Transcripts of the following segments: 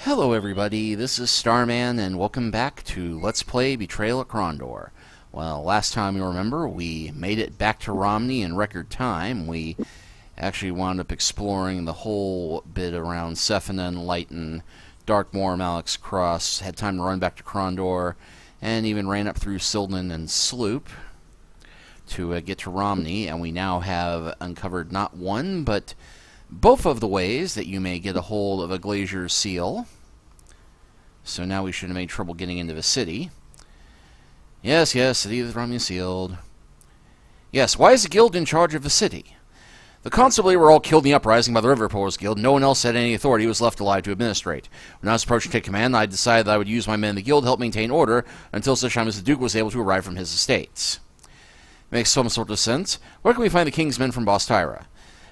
Hello everybody, this is Starman, and welcome back to Let's Play Betrayal at Krondor. Well, last time you remember, we made it back to Romney in record time. We actually wound up exploring the whole bit around Sephinon, Lighton, Darkmoor, Malek's Cross, had time to run back to Krondor, and even ran up through Sildon and Sloop to get to Romney, and we now have uncovered not one, but both of the ways that you may get a hold of a Glazier's seal. So now we should have made trouble getting into the city. Yes, city of the Romney sealed. Yes, why is the guild in charge of the city? The constabulary were all killed in the uprising by the River Poors Guild. No one else had any authority who was left alive to administrate. When I was approaching to take command, I decided that I would use my men in the guild to help maintain order until such time as the Duke was able to arrive from his estates. Makes some sort of sense. Where can we find the king's men from Bostyra?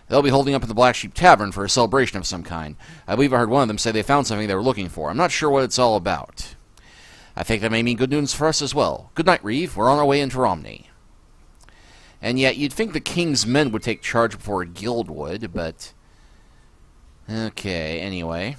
They'll be holding up at the Black Sheep Tavern for a celebration of some kind. I believe I heard one of them say they found something they were looking for. I'm not sure what it's all about. I think that may mean good news for us as well. Good night, Reeve. We're on our way into Romney. And yet, you'd think the king's men would take charge before a guild would, but... Okay, anyway.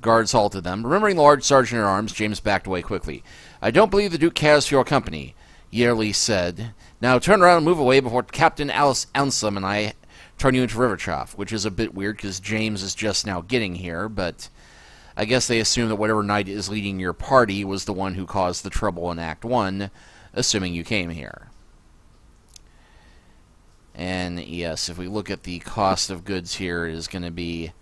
Guards halted them. Remembering the large sergeant-at-arms, James backed away quickly. I don't believe the Duke cares for your company, Yearly said. Now turn around and move away before Captain Alice Anselm and I turn you into Riverchoff, which is a bit weird because James is just now getting here, but I guess they assume that whatever knight is leading your party was the one who caused the trouble in Act 1, assuming you came here. And yes, if we look at the cost of goods here, it is going to be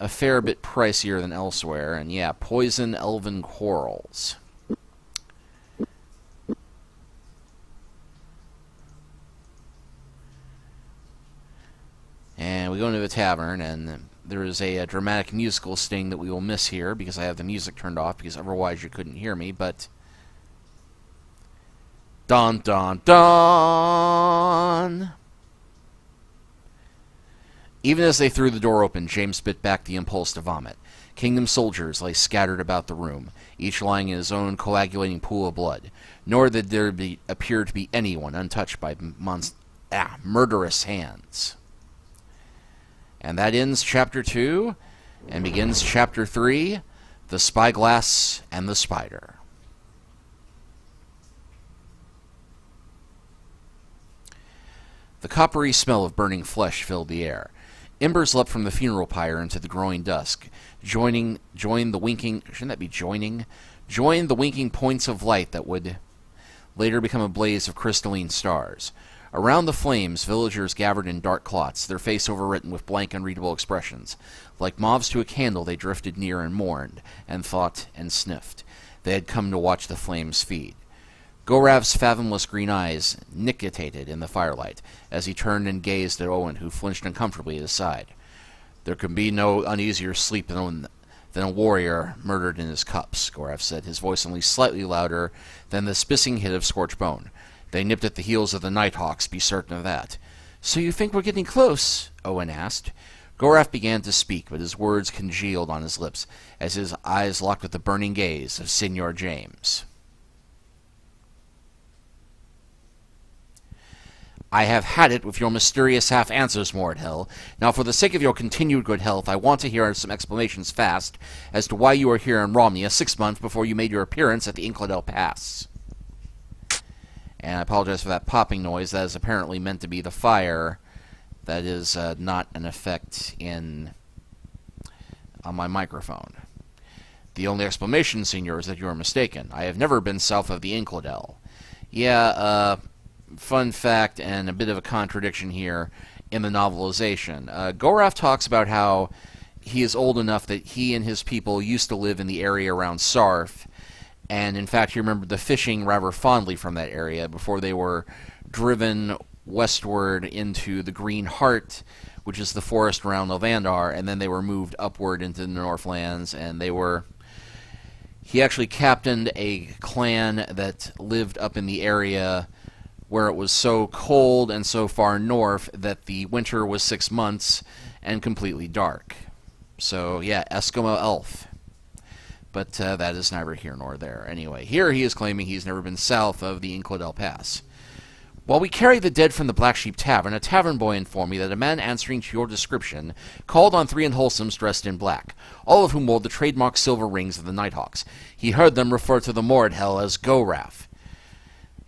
a fair bit pricier than elsewhere, and yeah, poison elven quarrels. And we go into the tavern, and there is a dramatic musical sting that we will miss here because I have the music turned off, because otherwise you couldn't hear me, but... Dun dun dun! Even as they threw the door open, James bit back the impulse to vomit. Kingdom soldiers lay scattered about the room, each lying in his own coagulating pool of blood, nor did there appear to be anyone untouched by murderous hands. And that ends Chapter 2, and begins Chapter 3, The Spyglass and the Spider. The coppery smell of burning flesh filled the air. Embers leapt from the funeral pyre into the growing dusk, joined the winking points of light that would later become a blaze of crystalline stars. Around the flames, villagers gathered in dark clots, their face overwritten with blank, unreadable expressions. Like moths to a candle, they drifted near and mourned, and thought, and sniffed. They had come to watch the flames feed. Gorav's fathomless green eyes nictitated in the firelight, as he turned and gazed at Owen, who flinched uncomfortably at his side. There can be no uneasier sleep than a warrior murdered in his cups, Gorav said, his voice only slightly louder than the spissing hit of scorched bone. They nipped at the heels of the Nighthawks, be certain of that. So you think we're getting close? Owen asked. Gorav began to speak, but his words congealed on his lips, as his eyes locked with the burning gaze of Signor James. I have had it with your mysterious half-answers, Mordhill. Now, for the sake of your continued good health, I want to hear some explanations fast as to why you are here in Romney 6 months before you made your appearance at the Inkledell Pass. And I apologize for that popping noise. That is apparently meant to be the fire. That is not an effect on my microphone. The only explanation, Senior, is that you are mistaken. I have never been south of the Inkledell. Yeah, fun fact and a bit of a contradiction here in the novelization. Gorav talks about how he is old enough that he and his people used to live in the area around Sarth, and in fact he remembered the fishing rather fondly from that area before they were driven westward into the Green Heart, which is the forest around Novandar, and then they were moved upward into the Northlands, and he actually captained a clan that lived up in the area where it was so cold and so far north that the winter was 6 months and completely dark. So, yeah, Eskimo elf. But that is neither here nor there. Anyway, here he is claiming he's never been south of the Inkledell Pass. While we carried the dead from the Black Sheep Tavern, a tavern boy informed me that a man answering to your description called on 3 unwholesomes dressed in black, all of whom wore the trademark silver rings of the Nighthawks. He heard them refer to the Mordhel as Goraf.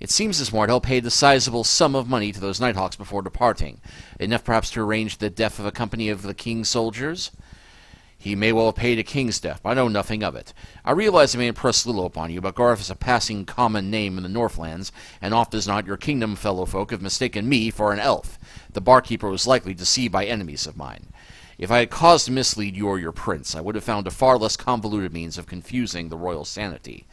It seems this Mordhel paid a sizable sum of money to those Nighthawks before departing, enough perhaps to arrange the death of a company of the king's soldiers. He may well have paid a king's death, but I know nothing of it. I realize it may impress little upon you, but Goraf is a passing common name in the Northlands, and oft as not your kingdom fellow folk have mistaken me for an elf. The barkeeper was likely deceived by enemies of mine. If I had cause to mislead you or your prince, I would have found a far less convoluted means of confusing the royal sanity.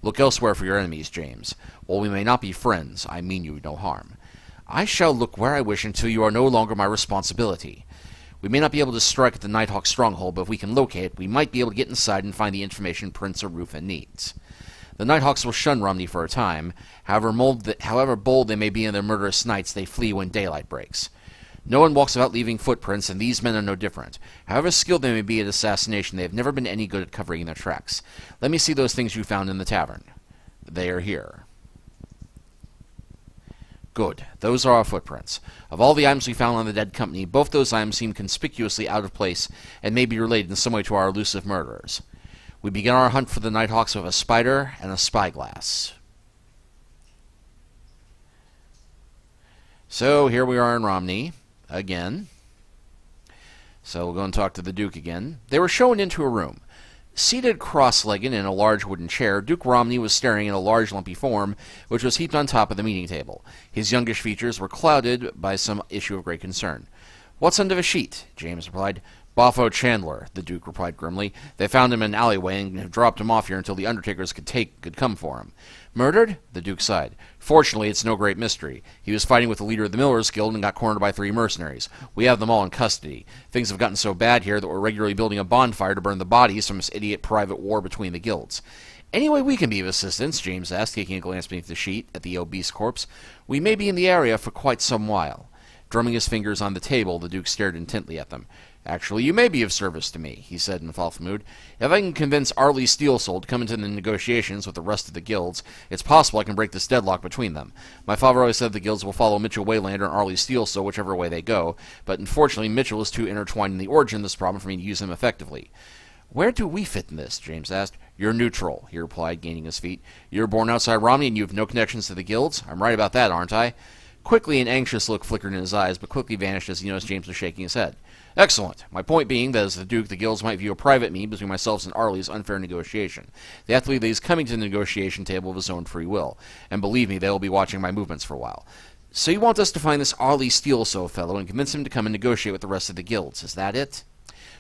Look elsewhere for your enemies, James. While we may not be friends, I mean you no harm. I shall look where I wish until you are no longer my responsibility. We may not be able to strike at the Nighthawk stronghold, but if we can locate it, we might be able to get inside and find the information Prince Arutha needs. The Nighthawks will shun Romney for a time. However bold they may be in their murderous nights, they flee when daylight breaks. No one walks about leaving footprints, and these men are no different. However skilled they may be at assassination, they have never been any good at covering their tracks. Let me see those things you found in the tavern. They are here. Good. Those are our footprints. Of all the items we found on the dead company, both those items seem conspicuously out of place and may be related in some way to our elusive murderers. We begin our hunt for the Nighthawks with a spider and a spyglass. So here we are in Romney again. So we'll go and talk to the Duke again. They were shown into a room. Seated cross-legged in a large wooden chair, Duke Romney was staring at a large lumpy form which was heaped on top of the meeting table. His youngish features were clouded by some issue of great concern. "What's under the sheet?" James replied. "Boffo Chandler," the Duke replied grimly. "They found him in an alleyway and have dropped him off here until the undertakers could come for him." "Murdered?" The Duke sighed. "Fortunately, it's no great mystery. He was fighting with the leader of the Millers Guild and got cornered by 3 mercenaries. We have them all in custody. Things have gotten so bad here that we're regularly building a bonfire to burn the bodies from this idiot private war between the guilds." "Any way we can be of assistance?" James asked, taking a glance beneath the sheet at the obese corpse. "We may be in the area for quite some while." Drumming his fingers on the table, the Duke stared intently at them. "Actually, you may be of service to me," he said in a thoughtful mood. "If I can convince Arlie Steelsoul to come into the negotiations with the rest of the guilds, it's possible I can break this deadlock between them. My father always said the guilds will follow Mitchell Waylander and Arlie Steelsoul whichever way they go, but unfortunately Mitchell is too intertwined in the origin of this problem for me to use him effectively." "Where do we fit in this?" James asked. "You're neutral," he replied, gaining his feet. "You're born outside Romney and you have no connections to the guilds? I'm right about that, aren't I?" Quickly, an anxious look flickered in his eyes, but quickly vanished as he noticed James was shaking his head. "Excellent. My point being that as the Duke, the guilds might view a private mean between myself and Arlie as unfair negotiation. They have to believe that he's coming to the negotiation table of his own free will, and believe me, they will be watching my movements for a while. So you want us to find this Arlie Steelsoul fellow and convince him to come and negotiate with the rest of the guilds, is that it?"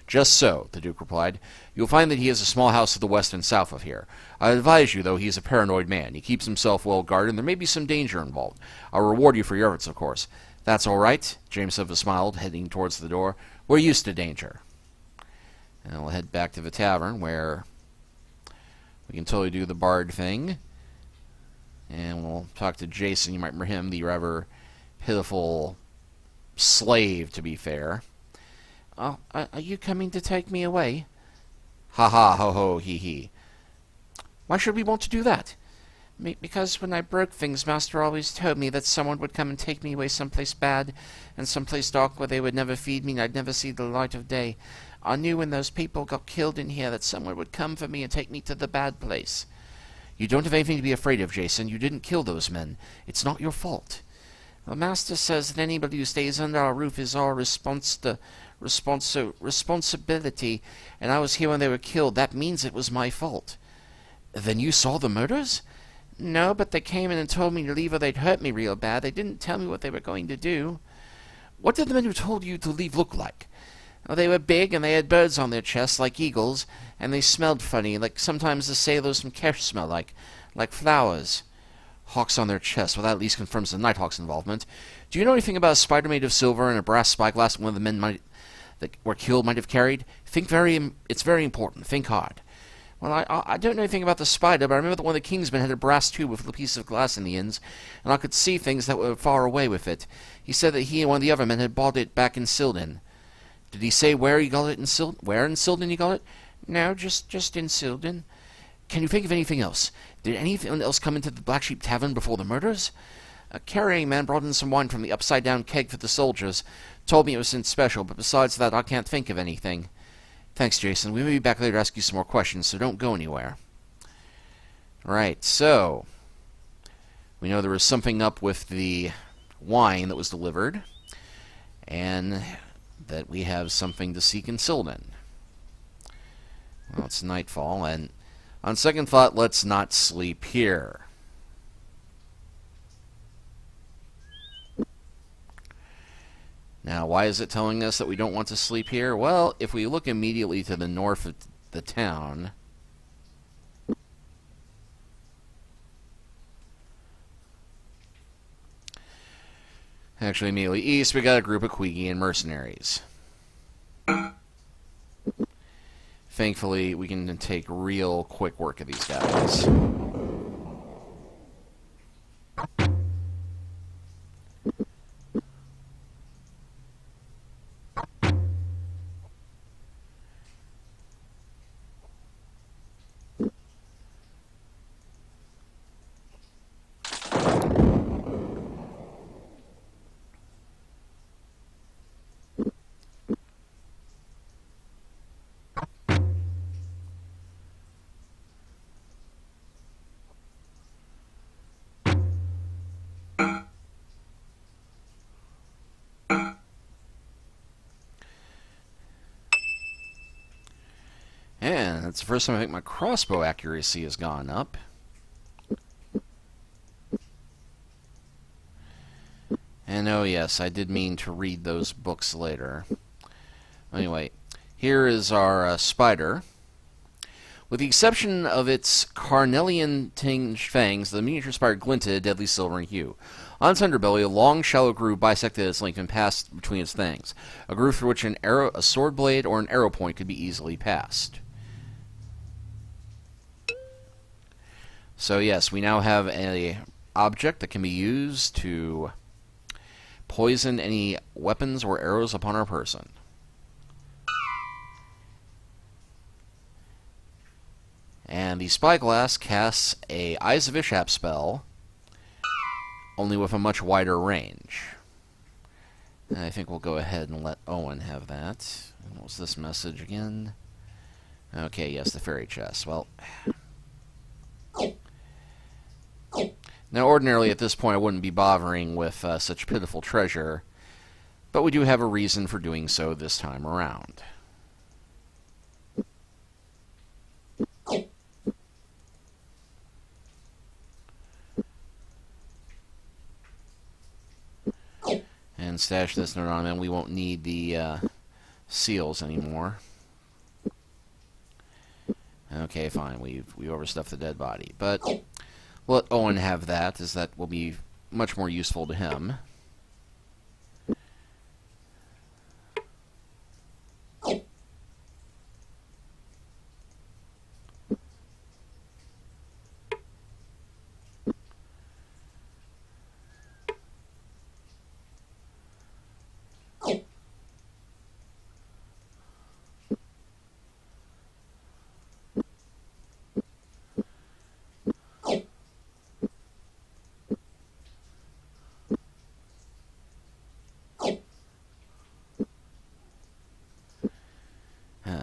"Just so," the Duke replied. "You'll find that he has a small house to the west and south of here. I advise you, though, he is a paranoid man. He keeps himself well guarded, and there may be some danger involved. I'll reward you for your efforts, of course." "That's all right," James Silva smiled, heading towards the door. "We're used to danger." And we'll head back to the tavern, where we can totally do the bard thing. And we'll talk to Jason. You might remember him, the rather pitiful slave, to be fair. "Oh, are you coming to take me away?" "Ha ha, ho ho, he he." "Why should we want to do that?" Because when I broke things, Master always told me that someone would come and take me away someplace bad, and someplace dark where they would never feed me and I'd never see the light of day. I knew when those people got killed in here that someone would come for me and take me to the bad place." "You don't have anything to be afraid of, Jason. You didn't kill those men. It's not your fault." "The Master says that anybody who stays under our roof is our responsibility, and I was here when they were killed. That means it was my fault." "Then you saw the murders?" "No, but they came in and told me to leave or they'd hurt me real bad. They didn't tell me what they were going to do." "What did the men who told you to leave look like?" "Oh, they were big, and they had birds on their chests like eagles, and they smelled funny, like sometimes the sailors from Kesh smell like flowers." "Hawks on their chests. Well, that at least confirms the Nighthawks' involvement. Do you know anything about a spider made of silver and a brass spyglass one of the men that were killed might have carried? It's very important. Think hard." "Well, I don't know anything about the spider, but I remember that one of the king's men had a brass tube with a piece of glass in the ends, and I could see things that were far away with it. He said that he and one of the other men had bought it back in Silden." "Did he say where he got it in Silden? Where in Silden he got it?" "No, just in Silden." "Can you think of anything else? Did anything else come into the Black Sheep Tavern before the murders?" A carrying man brought in some wine from the upside-down keg for the soldiers. Told me it was in special, but besides that, I can't think of anything. Thanks, Jason. We may be back later to ask you some more questions, so don't go anywhere. Right, so we know there was something up with the wine that was delivered, and that we have something to seek in Sylvan. Well, it's nightfall, and on second thought, let's not sleep here. Now, why is it telling us that we don't want to sleep here? Well, if we look immediately to the north of the town, actually immediately east, we got a group of Queegian mercenaries. Thankfully, we can take real quick work of these guys. And it's the first time I think my crossbow accuracy has gone up. And oh yes, I did mean to read those books later. Anyway, here is our spider. With the exception of its carnelian-tinged fangs, the miniature spider glinted a deadly silver in hue. On its underbelly, a long, shallow groove bisected its length and passed between its fangs, a groove through which a sword blade or an arrow point could be easily passed. So yes, we now have an object that can be used to poison any weapons or arrows upon our person. And the Spyglass casts a Eyes of Ishap spell, only with a much wider range. And I think we'll go ahead and let Owen have that. What was this message again? Okay, yes, the fairy chest. Well, now ordinarily at this point I wouldn't be bothering with such pitiful treasure, but we do have a reason for doing so this time around. And stash this note on, and we won't need the seals anymore. Okay, fine. We overstuffed the dead body, but we'll let Owen have that, as that will be much more useful to him.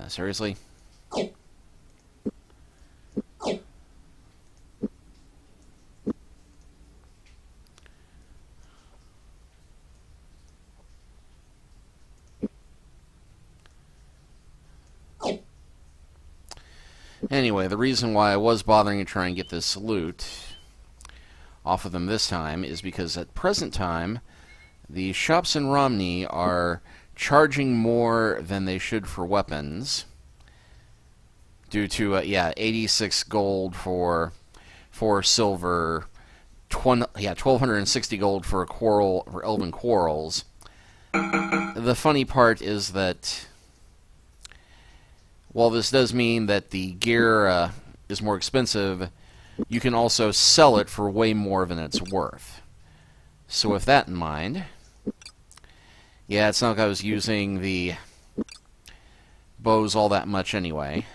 Seriously? Anyway, the reason why I was bothering to try and get this loot off of them this time is because at present time, the shops in Romney are charging more than they should for weapons, due to 86 gold for silver, 1260 gold for elven quarrels. The funny part is that while this does mean that the gear is more expensive, you can also sell it for way more than it's worth. So with that in mind, yeah, it's not like I was using the bows all that much anyway.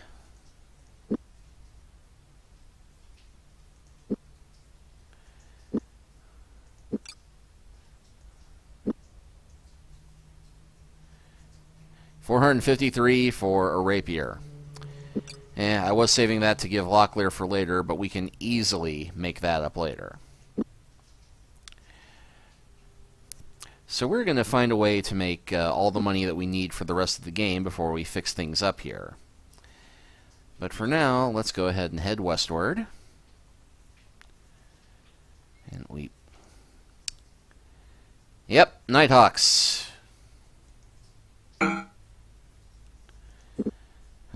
453 for a rapier. I was saving that to give Locklear for later, but we can easily make that up later. So we're going to find a way to make all the money that we need for the rest of the game before we fix things up here. But for now, let's go ahead and head westward. And we... Yep, Nighthawks.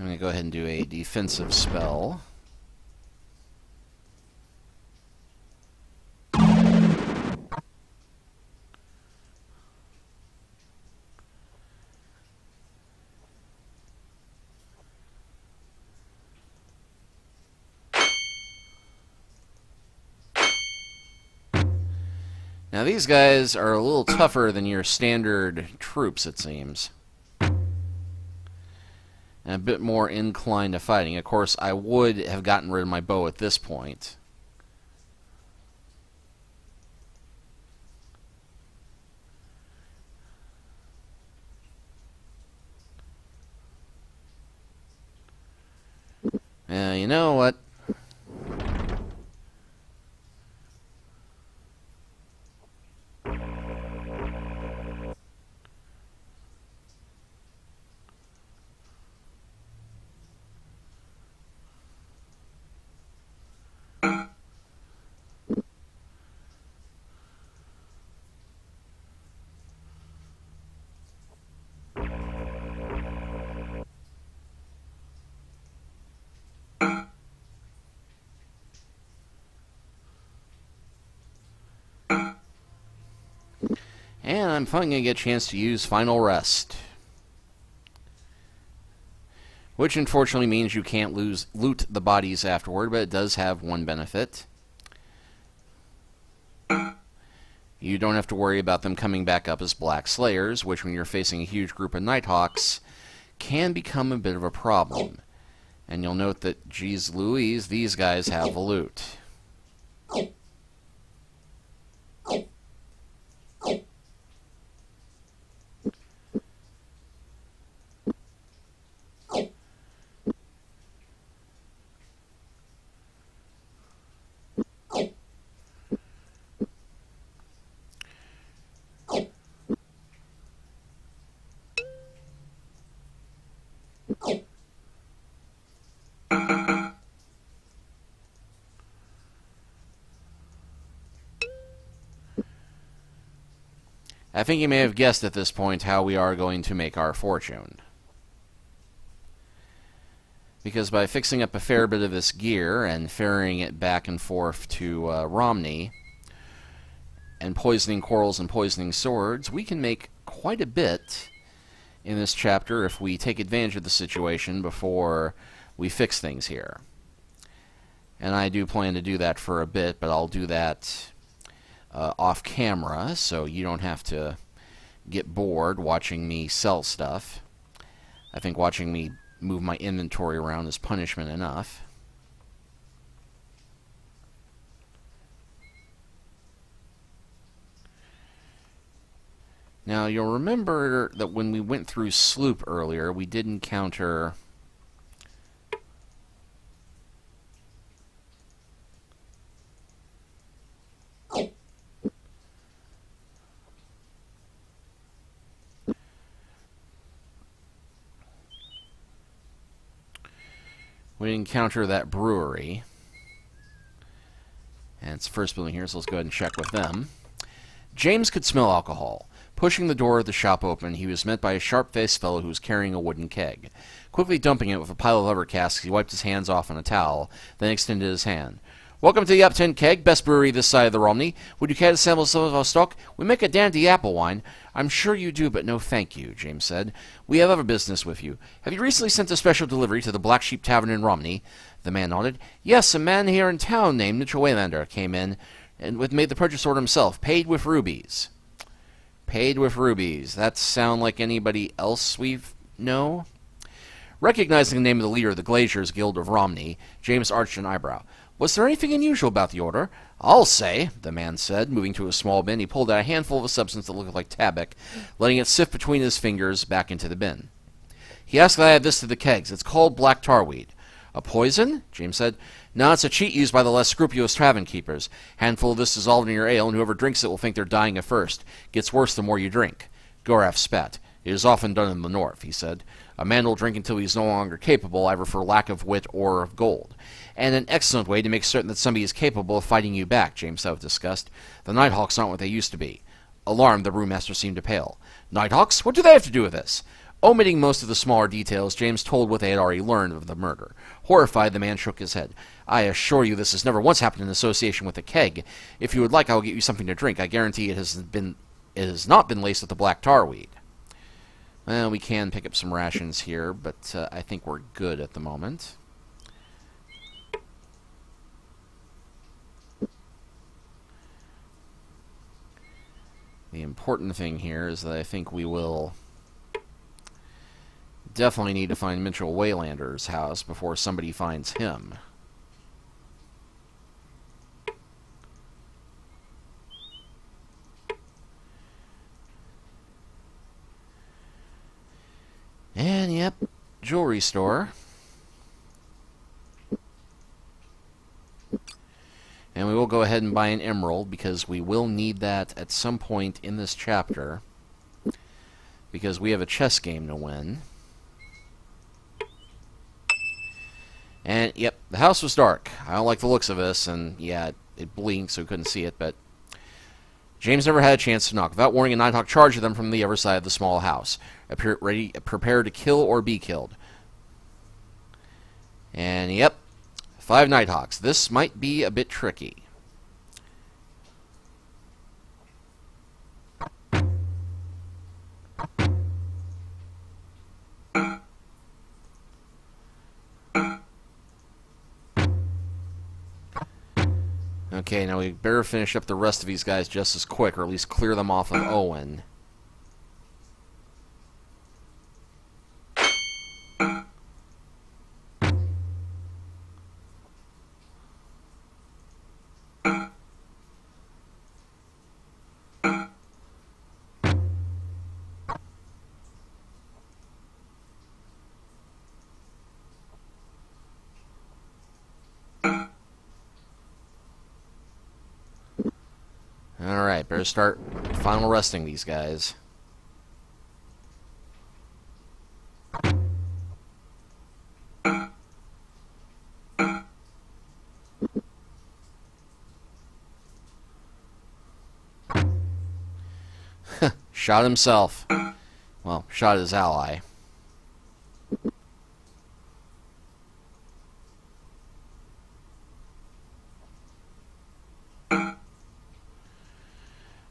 I'm going to go ahead and do a defensive spell. Now these guys are a little tougher than your standard troops, it seems. And a bit more inclined to fighting. Of course, I would have gotten rid of my bow at this point. You know what? And I'm finally going to get a chance to use Final Rest. Which unfortunately means you can't loot the bodies afterward, but it does have one benefit. You don't have to worry about them coming back up as Black Slayers, which when you're facing a huge group of Nighthawks can become a bit of a problem. And you'll note that, geez Louise, these guys have the loot. I think you may have guessed at this point how we are going to make our fortune. Because by fixing up a fair bit of this gear and ferrying it back and forth to Romney, and poisoning quarrels and poisoning swords, we can make quite a bit in this chapter if we take advantage of the situation before we fix things here. And I do plan to do that for a bit, but I'll do that off camera, so you don't have to get bored watching me sell stuff. I think watching me move my inventory around is punishment enough. Now, you'll remember that when we went through Sloop earlier, we did encounter... We encounter that brewery. And it's the first building here, so let's go ahead and check with them. James could smell alcohol. Pushing the door of the shop open, he was met by a sharp-faced fellow who was carrying a wooden keg. Quickly dumping it with a pile of leather casks, he wiped his hands off on a towel, then extended his hand. "Welcome to the Upton Keg, best brewery this side of the Romney. Would you care to sample some of our stock? We make a dandy apple wine." "I'm sure you do, but no thank you," James said. "We have other business with you. Have you recently sent a special delivery to the Black Sheep Tavern in Romney?" The man nodded. "Yes, a man here in town named Mitchell Waylander came in and made the purchase order himself. Paid with rubies." Paid with rubies. That sound like anybody else we know? Recognizing the name of the leader of the Glaziers Guild of Romney, James arched an eyebrow. "Was there anything unusual about the order?" "I'll say," the man said. Moving to a small bin, he pulled out a handful of a substance that looked like tabac, letting it sift between his fingers back into the bin. He asked that I add this to the kegs. It's called black tarweed. A poison? James said. No, it's a cheat used by the less scrupulous tavern keepers. Handful of this dissolved in your ale, and whoever drinks it will think they're dying at first. Gets worse the more you drink. Goraf spat. It is often done in the north, he said. A man will drink until he is no longer capable, either for lack of wit or of gold. And an excellent way to make certain that somebody is capable of fighting you back, James said with disgust. The Nighthawks aren't what they used to be. Alarmed, the brewmaster seemed to pale. Nighthawks? What do they have to do with this? Omitting most of the smaller details, James told what they had already learned of the murder. Horrified, the man shook his head. I assure you this has never once happened in association with a keg. If you would like, I will get you something to drink. I guarantee it has not been laced with the black tarweed. Well, we can pick up some rations here, but I think we're good at the moment. The important thing here is that I think we will definitely need to find Mitchell Waylander's house before somebody finds him. And, yep, jewelry store. And we will go ahead and buy an emerald, because we will need that at some point in this chapter. Because we have a chess game to win. And, yep, the house was dark. I don't like the looks of this, and, yeah, it blinked so we couldn't see it, but James never had a chance to knock. Without warning, a Nighthawk charged at them from the other side of the small house, prepared to kill or be killed. And, yep, 5 Nighthawks. This might be a bit tricky. Okay, now we better finish up the rest of these guys just as quick, or at least clear them off of Owen. Alright, better start final resting these guys. Shot himself. Well, shot his ally.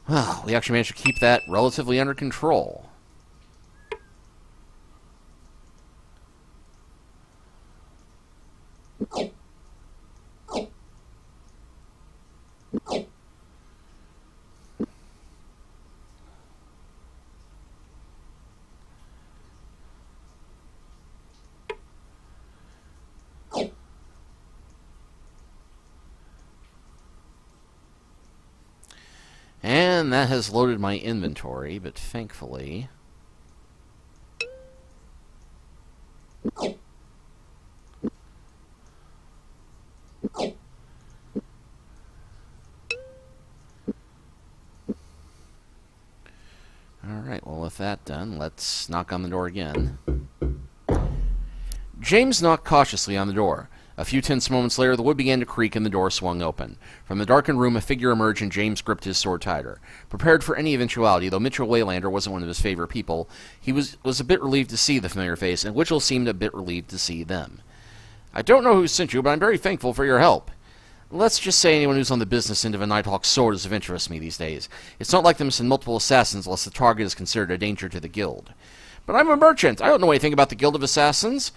Well, we actually managed to keep that relatively under control. And that has loaded my inventory, but thankfully... Alright, well with that done, let's knock on the door again. James knocked cautiously on the door. A few tense moments later, the wood began to creak and the door swung open. From the darkened room, a figure emerged and James gripped his sword tighter. Prepared for any eventuality, though Mitchell Waylander wasn't one of his favorite people, he was a bit relieved to see the familiar face, and Mitchell seemed a bit relieved to see them. I don't know who sent you, but I'm very thankful for your help. Let's just say anyone who's on the business end of a Nighthawk's sword is of interest to me these days. It's not like them to send multiple assassins unless the target is considered a danger to the guild. But I'm a merchant. I don't know anything about the Guild of Assassins.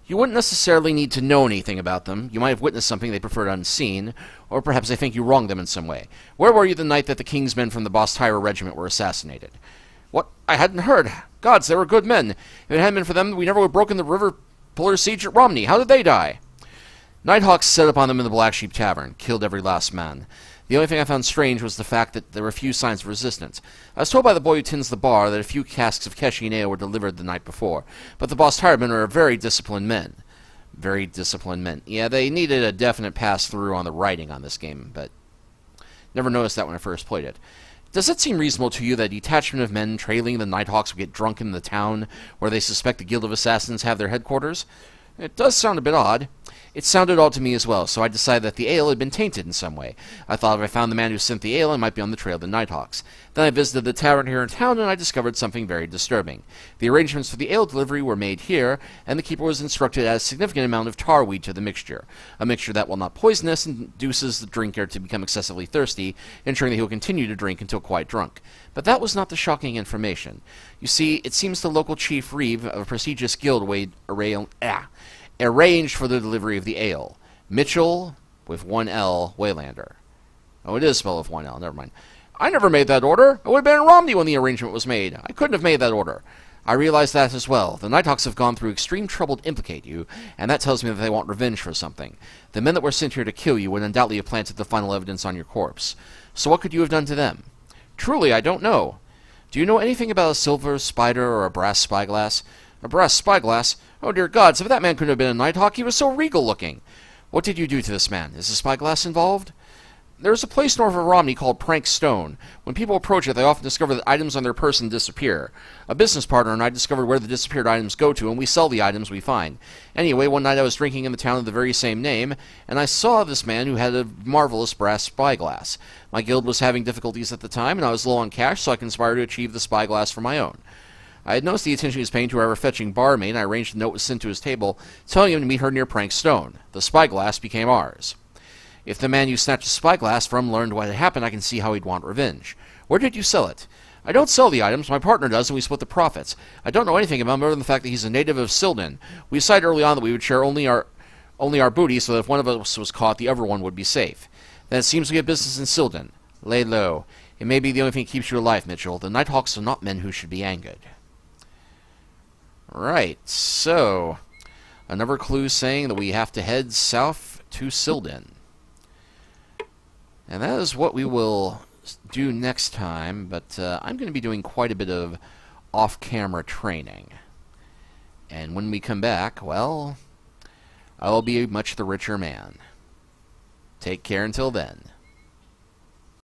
You wouldn't necessarily need to know anything about them. You might have witnessed something they preferred unseen, or perhaps they think you wronged them in some way. Where were you the night that the king's men from the Bostyra regiment were assassinated? What? I hadn't heard. Gods, they were good men. If it hadn't been for them, we never would have broken the river pillar siege at Romney. How did they die? Nighthawks set upon them in the Black Sheep Tavern, killed every last man. The only thing I found strange was the fact that there were few signs of resistance. I was told by the boy who tends the bar that a few casks of Keshi and ale were delivered the night before, but the boss hiredmen are very disciplined men. Very disciplined men. Yeah, they needed a definite pass-through on the writing on this game, but never noticed that when I first played it. Does it seem reasonable to you that a detachment of men trailing the Nighthawks would get drunk in the town where they suspect the Guild of Assassins have their headquarters? It does sound a bit odd. It sounded odd to me as well, so I decided that the ale had been tainted in some way. I thought if I found the man who sent the ale, I might be on the trail of the Nighthawks. Then I visited the tavern here in town, and I discovered something very disturbing. The arrangements for the ale delivery were made here, and the keeper was instructed to add a significant amount of tarweed to the mixture. A mixture that, while not poisonous, induces the drinker to become excessively thirsty, ensuring that he will continue to drink until quite drunk. But that was not the shocking information. You see, it seems the local chief reeve of a prestigious guild arranged for the delivery of the ale. Mitchell, with one L, Waylander. Oh, it is spelled with one L, never mind. I never made that order. I would have been in Romney when the arrangement was made. I couldn't have made that order. I realize that as well. The Nighthawks have gone through extreme trouble to implicate you, and that tells me that they want revenge for something. The men that were sent here to kill you would undoubtedly have planted the final evidence on your corpse. So what could you have done to them? Truly, I don't know. Do you know anything about a silver spider or a brass spyglass? A brass spyglass? Oh, dear gods, if that man couldn't have been a Nighthawk, he was so regal-looking. What did you do to this man? Is the spyglass involved? There's a place north of Romney called Prank Stone. When people approach it, they often discover that items on their person disappear. A business partner and I discovered where the disappeared items go to, and we sell the items we find. Anyway, one night I was drinking in the town of the very same name, and I saw this man who had a marvelous brass spyglass. My guild was having difficulties at the time, and I was low on cash, so I conspired to achieve the spyglass for my own. I had noticed the attention he was paying to our fetching barmaid, and I arranged a note was sent to his table, telling him to meet her near Prank Stone. The spyglass became ours. If the man you snatched the spyglass from learned what had happened, I can see how he'd want revenge. Where did you sell it? I don't sell the items. My partner does, and we split the profits. I don't know anything about him other than the fact that he's a native of Silden. We decided early on that we would share only our booty, so that if one of us was caught, the other one would be safe. Then it seems we have business in Silden. Lay low. It may be the only thing that keeps you alive, Mitchell. The Nighthawks are not men who should be angered. Right, so another clue saying that we have to head south to Silden. And that is what we will do next time, but I'm going to be doing quite a bit of off-camera training. And when we come back, well, I will be much the richer man. Take care until then.